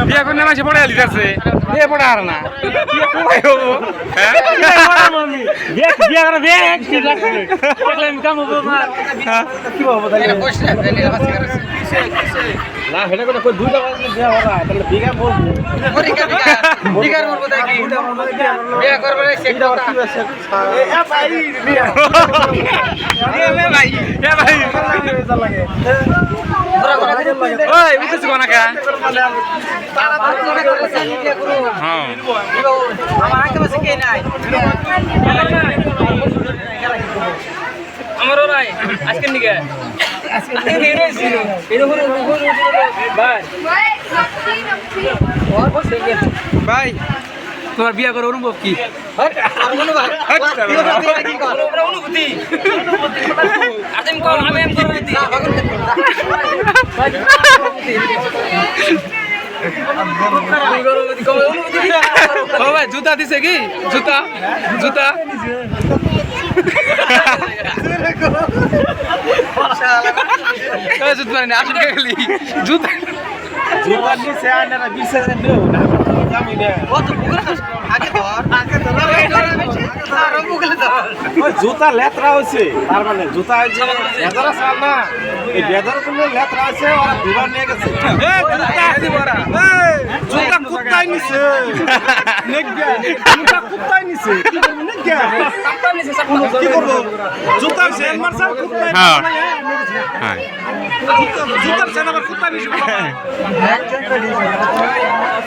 বিয়া করলে মাসে পড়ে আলি যাচ্ছে বিয়ে পড়ে আর না না সেটা করে দুইটা বিয়া হওয়া তাহলে বিঘা বলবো আমার ওরাই আজকের দিকে ভাই তোমার বিয়া করে অনুভব কি অনুভূতি ভাই জুতা দিছে কি জুতা জুতা জুতা আসলে গেলি জুতা জুতা নিচে আনারা বিছে নেও না আমি না জুতা লেত্রা হয়েছে তার মানে জুতা বেজারা চাল না এই বেজারা তুমি লেত্রা আছে ওরা দুবার নিয়ে গেছে জুতা কুত্তাই নিছে জুতা কুত্তাই নিছে কি করবো জুতা সেন মারছাল কুত্তাই জুতার সেন আবার কুত্তা নিছে